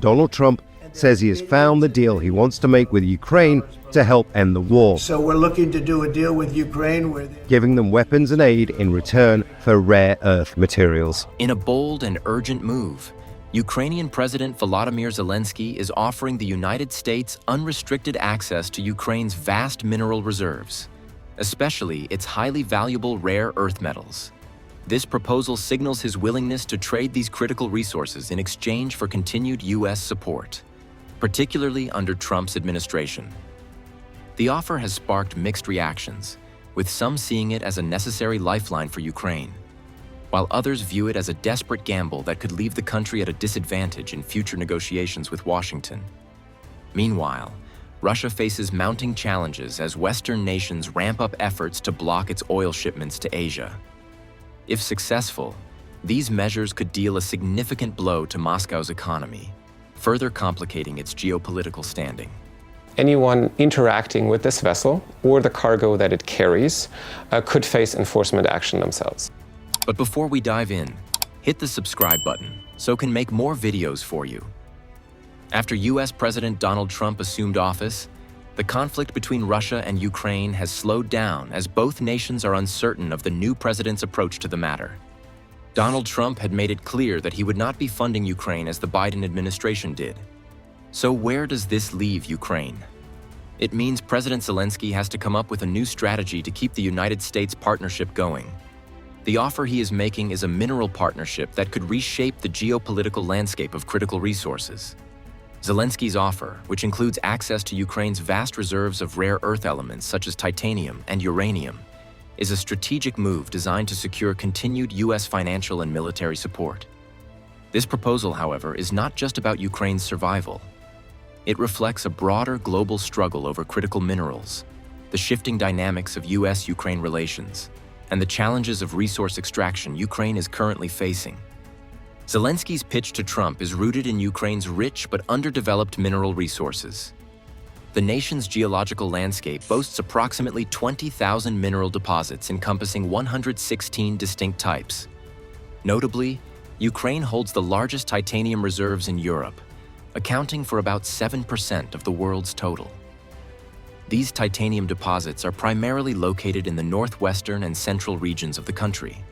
Donald Trump says he has found the deal he wants to make with Ukraine to help end the war. So we're looking to do a deal with Ukraine giving them weapons and aid in return for rare earth materials. In a bold and urgent move, Ukrainian President Volodymyr Zelensky is offering the United States unrestricted access to Ukraine's vast mineral reserves, especially its highly valuable rare earth metals. This proposal signals his willingness to trade these critical resources in exchange for continued U.S. support, particularly under Trump's administration. The offer has sparked mixed reactions, with some seeing it as a necessary lifeline for Ukraine, while others view it as a desperate gamble that could leave the country at a disadvantage in future negotiations with Washington. Meanwhile, Russia faces mounting challenges as Western nations ramp up efforts to block its oil shipments to Asia. If successful, these measures could deal a significant blow to Moscow's economy, further complicating its geopolitical standing. Anyone interacting with this vessel or the cargo that it carries could face enforcement action themselves. But before we dive in, hit the subscribe button so can make more videos for you. After US President Donald Trump assumed office, the conflict between Russia and Ukraine has slowed down as both nations are uncertain of the new president's approach to the matter. Donald Trump had made it clear that he would not be funding Ukraine as the Biden administration did. So where does this leave Ukraine? It means President Zelensky has to come up with a new strategy to keep the United States partnership going. The offer he is making is a mineral partnership that could reshape the geopolitical landscape of critical resources. Zelensky's offer, which includes access to Ukraine's vast reserves of rare earth elements such as titanium and uranium, is a strategic move designed to secure continued U.S. financial and military support. This proposal, however, is not just about Ukraine's survival. It reflects a broader global struggle over critical minerals, the shifting dynamics of U.S.-Ukraine relations, and the challenges of resource extraction Ukraine is currently facing. Zelensky's pitch to Trump is rooted in Ukraine's rich but underdeveloped mineral resources. The nation's geological landscape boasts approximately 20,000 mineral deposits encompassing 116 distinct types. Notably, Ukraine holds the largest titanium reserves in Europe, accounting for about 7% of the world's total. These titanium deposits are primarily located in the northwestern and central regions of the country.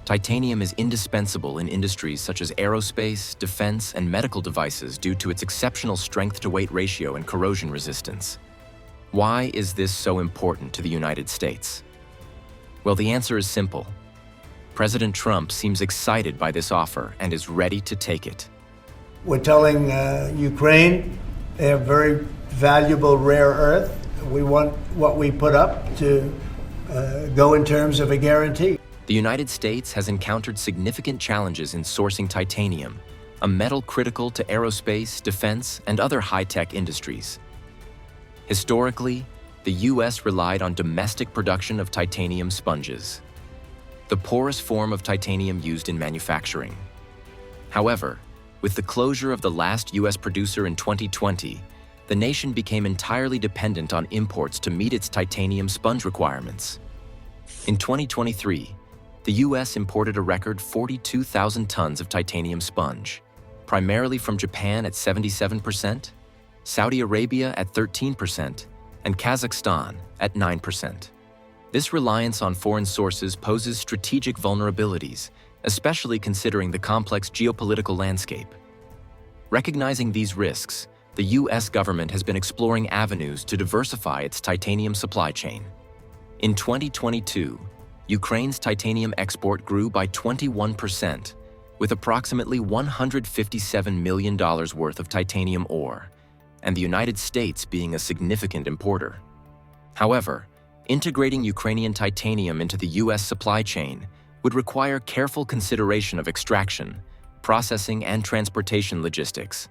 Titanium is indispensable in industries such as aerospace, defense, and medical devices due to its exceptional strength-to-weight ratio and corrosion resistance. Why is this so important to the United States? Well, the answer is simple. President Trump seems excited by this offer and is ready to take it. We're telling Ukraine they have very valuable rare earth. We want what we put up to go in terms of a guarantee. The United States has encountered significant challenges in sourcing titanium, a metal critical to aerospace, defense, and other high-tech industries. Historically, the U.S. relied on domestic production of titanium sponges, the porous form of titanium used in manufacturing. However, with the closure of the last U.S. producer in 2020, the nation became entirely dependent on imports to meet its titanium sponge requirements. In 2023, the U.S. imported a record 42,000 tons of titanium sponge, primarily from Japan at 77%, Saudi Arabia at 13%, and Kazakhstan at 9%. This reliance on foreign sources poses strategic vulnerabilities, especially considering the complex geopolitical landscape. Recognizing these risks, the U.S. government has been exploring avenues to diversify its titanium supply chain. In 2022, Ukraine's titanium export grew by 21%, with approximately $157 million worth of titanium ore, and the United States being a significant importer. However, integrating Ukrainian titanium into the U.S. supply chain would require careful consideration of extraction, processing, and transportation logistics,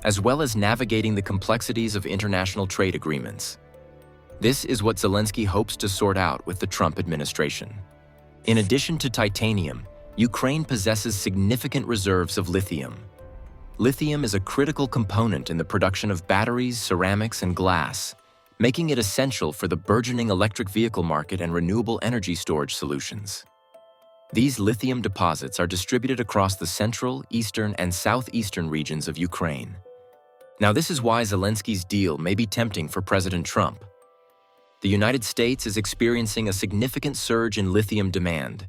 as well as navigating the complexities of international trade agreements. This is what Zelensky hopes to sort out with the Trump administration. In addition to titanium, Ukraine possesses significant reserves of lithium. Lithium is a critical component in the production of batteries, ceramics, and glass, making it essential for the burgeoning electric vehicle market and renewable energy storage solutions. These lithium deposits are distributed across the central, eastern, and southeastern regions of Ukraine. Now, this is why Zelensky's deal may be tempting for President Trump. The United States is experiencing a significant surge in lithium demand,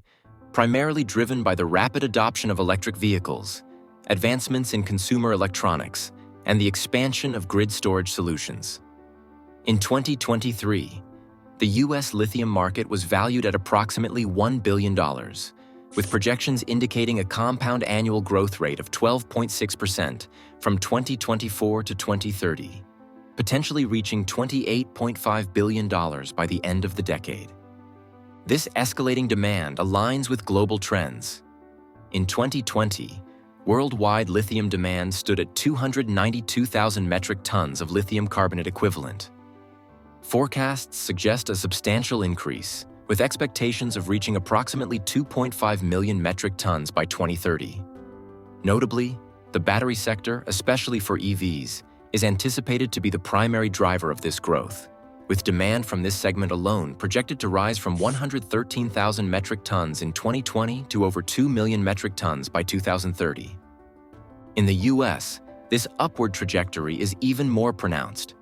primarily driven by the rapid adoption of electric vehicles, advancements in consumer electronics, and the expansion of grid storage solutions. In 2023, the U.S. lithium market was valued at approximately $1 billion, with projections indicating a compound annual growth rate of 12.6% from 2024 to 2030, potentially reaching $28.5 billion by the end of the decade. This escalating demand aligns with global trends. In 2020, worldwide lithium demand stood at 292,000 metric tons of lithium carbonate equivalent. Forecasts suggest a substantial increase, with expectations of reaching approximately 2.5 million metric tons by 2030. Notably, the battery sector, especially for EVs, is anticipated to be the primary driver of this growth, with demand from this segment alone projected to rise from 113,000 metric tons in 2020 to over 2 million metric tons by 2030. In the US, this upward trajectory is even more pronounced.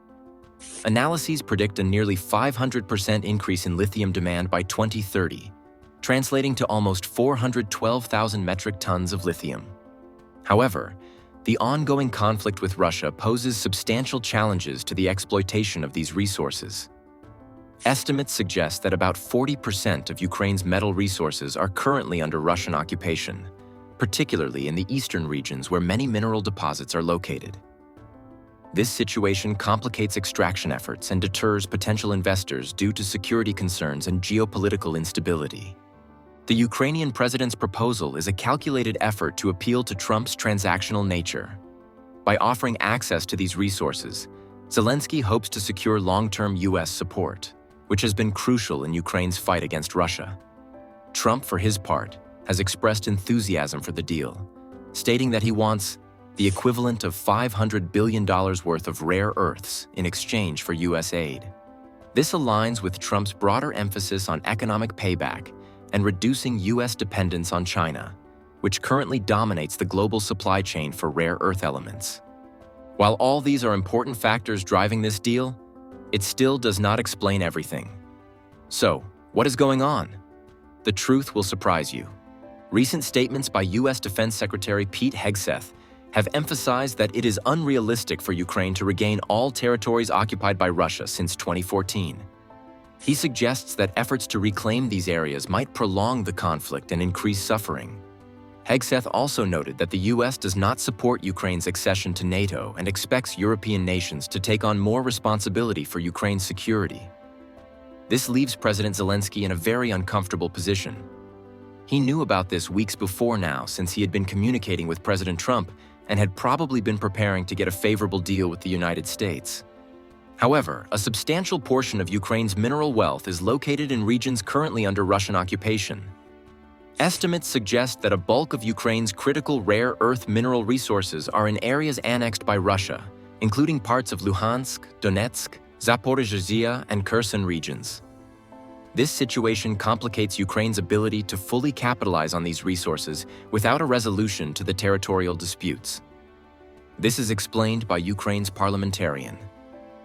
Analyses predict a nearly 500% increase in lithium demand by 2030, translating to almost 412,000 metric tons of lithium. However, the ongoing conflict with Russia poses substantial challenges to the exploitation of these resources. Estimates suggest that about 40% of Ukraine's metal resources are currently under Russian occupation, particularly in the eastern regions where many mineral deposits are located. This situation complicates extraction efforts and deters potential investors due to security concerns and geopolitical instability. The Ukrainian president's proposal is a calculated effort to appeal to Trump's transactional nature. By offering access to these resources, Zelensky hopes to secure long-term U.S. support, which has been crucial in Ukraine's fight against Russia. Trump, for his part, has expressed enthusiasm for the deal, stating that he wants the equivalent of $500 billion worth of rare earths in exchange for U.S. aid. This aligns with Trump's broader emphasis on economic payback and reducing U.S. dependence on China, which currently dominates the global supply chain for rare earth elements. While all these are important factors driving this deal, it still does not explain everything. So, what is going on? The truth will surprise you. Recent statements by U.S. Defense Secretary Pete Hegseth have emphasized that it is unrealistic for Ukraine to regain all territories occupied by Russia since 2014. He suggests that efforts to reclaim these areas might prolong the conflict and increase suffering. Hegseth also noted that the U.S. does not support Ukraine's accession to NATO and expects European nations to take on more responsibility for Ukraine's security. This leaves President Zelensky in a very uncomfortable position. He knew about this weeks before now, since he had been communicating with President Trump and had probably been preparing to get a favorable deal with the United States. However, a substantial portion of Ukraine's mineral wealth is located in regions currently under Russian occupation. Estimates suggest that a bulk of Ukraine's critical rare earth mineral resources are in areas annexed by Russia, including parts of Luhansk, Donetsk, Zaporizhzhia, and Kherson regions. This situation complicates Ukraine's ability to fully capitalize on these resources without a resolution to the territorial disputes. This is explained by Ukraine's parliamentarian.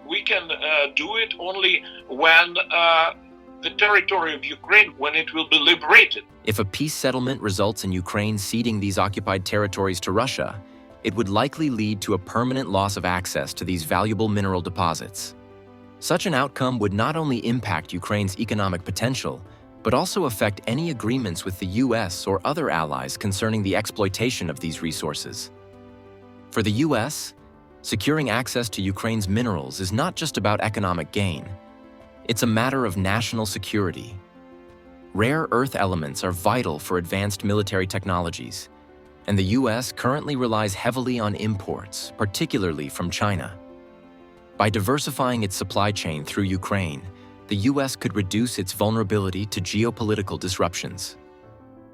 We can do it only when the territory of Ukraine, when it will be liberated. If a peace settlement results in Ukraine ceding these occupied territories to Russia, it would likely lead to a permanent loss of access to these valuable mineral deposits. Such an outcome would not only impact Ukraine's economic potential, but also affect any agreements with the U.S. or other allies concerning the exploitation of these resources. For the U.S., securing access to Ukraine's minerals is not just about economic gain. It's a matter of national security. Rare earth elements are vital for advanced military technologies, and the U.S. currently relies heavily on imports, particularly from China. By diversifying its supply chain through Ukraine, the U.S. could reduce its vulnerability to geopolitical disruptions.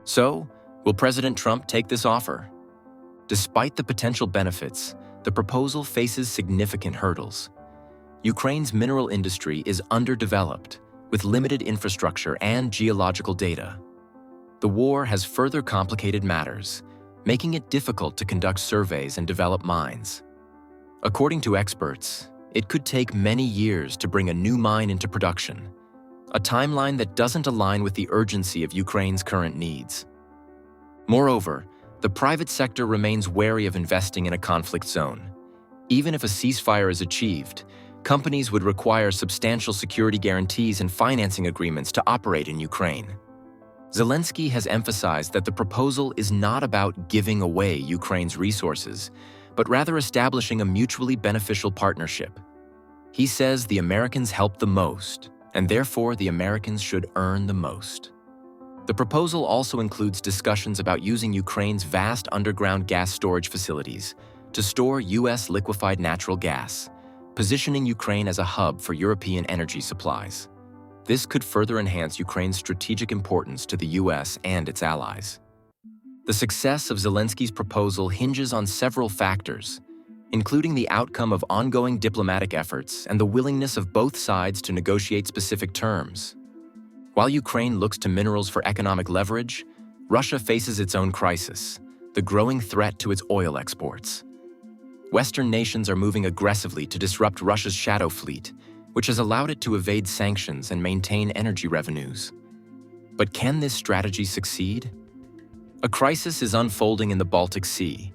So, will President Trump take this offer? Despite the potential benefits, the proposal faces significant hurdles. Ukraine's mineral industry is underdeveloped, with limited infrastructure and geological data. The war has further complicated matters, making it difficult to conduct surveys and develop mines. According to experts, it could take many years to bring a new mine into production, a timeline that doesn't align with the urgency of Ukraine's current needs. Moreover, the private sector remains wary of investing in a conflict zone. Even if a ceasefire is achieved, companies would require substantial security guarantees and financing agreements to operate in Ukraine. Zelensky has emphasized that the proposal is not about giving away Ukraine's resources, but rather establishing a mutually beneficial partnership. He says the Americans help the most, and therefore the Americans should earn the most. The proposal also includes discussions about using Ukraine's vast underground gas storage facilities to store U.S. liquefied natural gas, positioning Ukraine as a hub for European energy supplies. This could further enhance Ukraine's strategic importance to the U.S. and its allies. The success of Zelensky's proposal hinges on several factors, including the outcome of ongoing diplomatic efforts and the willingness of both sides to negotiate specific terms. While Ukraine looks to minerals for economic leverage, Russia faces its own crisis, the growing threat to its oil exports. Western nations are moving aggressively to disrupt Russia's shadow fleet, which has allowed it to evade sanctions and maintain energy revenues. But can this strategy succeed? A crisis is unfolding in the Baltic Sea,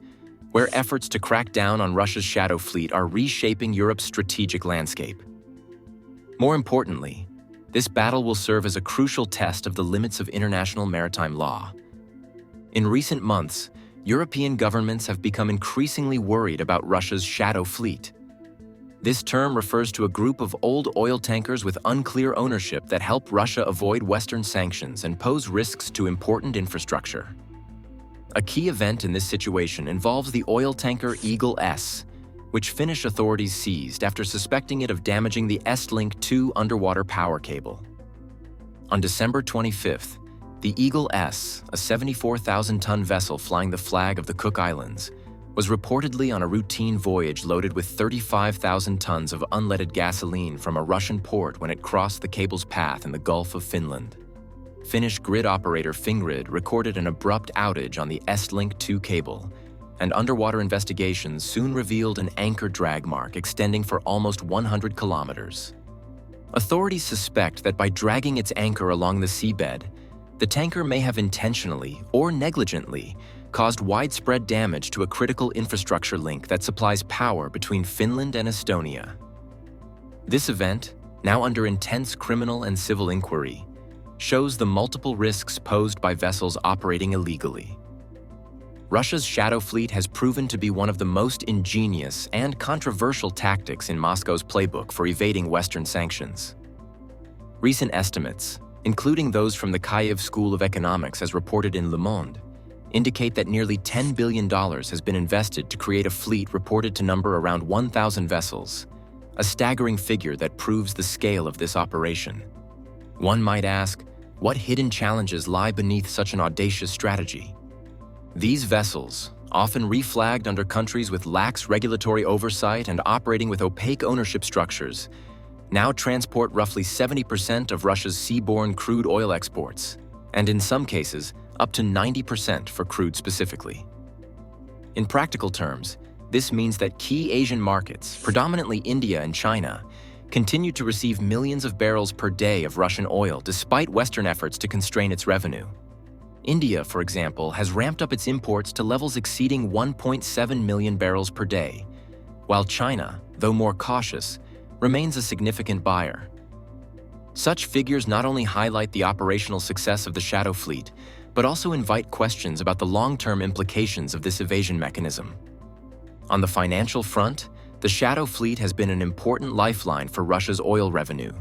where efforts to crack down on Russia's shadow fleet are reshaping Europe's strategic landscape. More importantly, this battle will serve as a crucial test of the limits of international maritime law. In recent months, European governments have become increasingly worried about Russia's shadow fleet. This term refers to a group of old oil tankers with unclear ownership that help Russia avoid Western sanctions and pose risks to important infrastructure. A key event in this situation involves the oil tanker Eagle S, which Finnish authorities seized after suspecting it of damaging the Estlink 2 underwater power cable. On December 25th, the Eagle S, a 74,000-ton vessel flying the flag of the Cook Islands, was reportedly on a routine voyage loaded with 35,000 tons of unleaded gasoline from a Russian port when it crossed the cable's path in the Gulf of Finland. Finnish grid operator Fingrid recorded an abrupt outage on the Estlink 2 cable, and underwater investigations soon revealed an anchor drag mark extending for almost 100 kilometers. Authorities suspect that by dragging its anchor along the seabed, the tanker may have intentionally or negligently caused widespread damage to a critical infrastructure link that supplies power between Finland and Estonia. This event, now under intense criminal and civil inquiry, shows the multiple risks posed by vessels operating illegally. Russia's shadow fleet has proven to be one of the most ingenious and controversial tactics in Moscow's playbook for evading Western sanctions. Recent estimates, including those from the Kyiv School of Economics as reported in Le Monde, indicate that nearly $10 billion has been invested to create a fleet reported to number around 1,000 vessels, a staggering figure that proves the scale of this operation. One might ask, what hidden challenges lie beneath such an audacious strategy? These vessels, often reflagged under countries with lax regulatory oversight and operating with opaque ownership structures, now transport roughly 70% of Russia's seaborne crude oil exports, and in some cases, up to 90% for crude specifically. In practical terms, this means that key Asian markets, predominantly India and China, continue to receive millions of barrels per day of Russian oil despite Western efforts to constrain its revenue. India, for example, has ramped up its imports to levels exceeding 1.7 million barrels per day, while China, though more cautious, remains a significant buyer. Such figures not only highlight the operational success of the shadow fleet, but also invite questions about the long-term implications of this evasion mechanism. On the financial front, the shadow fleet has been an important lifeline for Russia's oil revenue.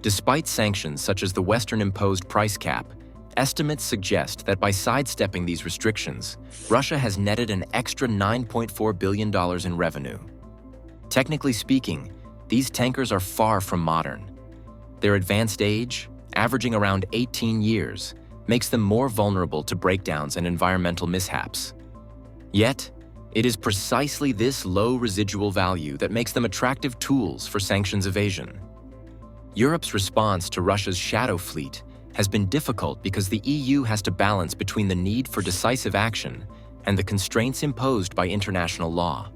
Despite sanctions such as the Western-imposed price cap, estimates suggest that by sidestepping these restrictions, Russia has netted an extra $9.4 billion in revenue. Technically speaking, these tankers are far from modern. Their advanced age, averaging around 18 years, makes them more vulnerable to breakdowns and environmental mishaps. Yet, it is precisely this low residual value that makes them attractive tools for sanctions evasion. Europe's response to Russia's shadow fleet has been difficult because the EU has to balance between the need for decisive action and the constraints imposed by international law.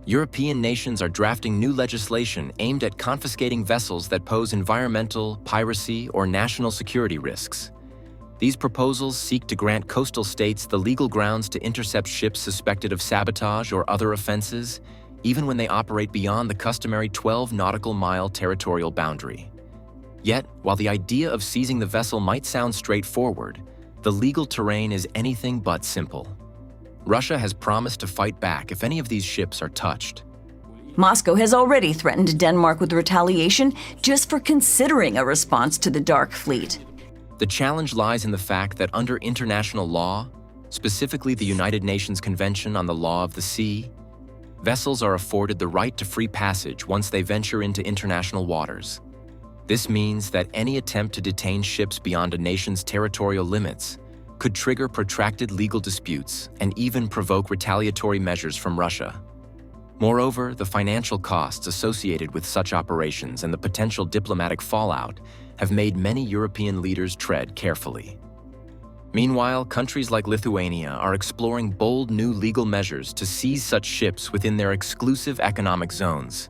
European nations are drafting new legislation aimed at confiscating vessels that pose environmental, piracy, or national security risks. These proposals seek to grant coastal states the legal grounds to intercept ships suspected of sabotage or other offenses, even when they operate beyond the customary 12 nautical mile territorial boundary. Yet, while the idea of seizing the vessel might sound straightforward, the legal terrain is anything but simple. Russia has promised to fight back if any of these ships are touched. Moscow has already threatened Denmark with retaliation just for considering a response to the Dark Fleet. The challenge lies in the fact that under international law, specifically the United Nations Convention on the Law of the Sea, vessels are afforded the right to free passage once they venture into international waters. This means that any attempt to detain ships beyond a nation's territorial limits could trigger protracted legal disputes and even provoke retaliatory measures from Russia. Moreover, the financial costs associated with such operations and the potential diplomatic fallout have made many European leaders tread carefully. Meanwhile, countries like Lithuania are exploring bold new legal measures to seize such ships within their exclusive economic zones,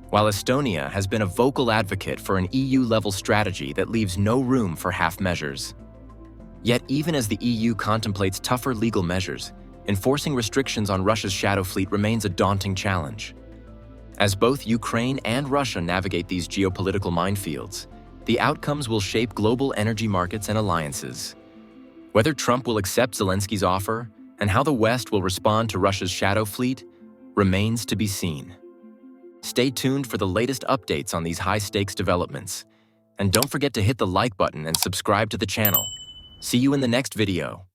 while Estonia has been a vocal advocate for an EU-level strategy that leaves no room for half measures. Yet, even as the EU contemplates tougher legal measures, enforcing restrictions on Russia's shadow fleet remains a daunting challenge. As both Ukraine and Russia navigate these geopolitical minefields, the outcomes will shape global energy markets and alliances. Whether Trump will accept Zelensky's offer and how the West will respond to Russia's shadow fleet remains to be seen. Stay tuned for the latest updates on these high-stakes developments. And don't forget to hit the like button and subscribe to the channel. See you in the next video.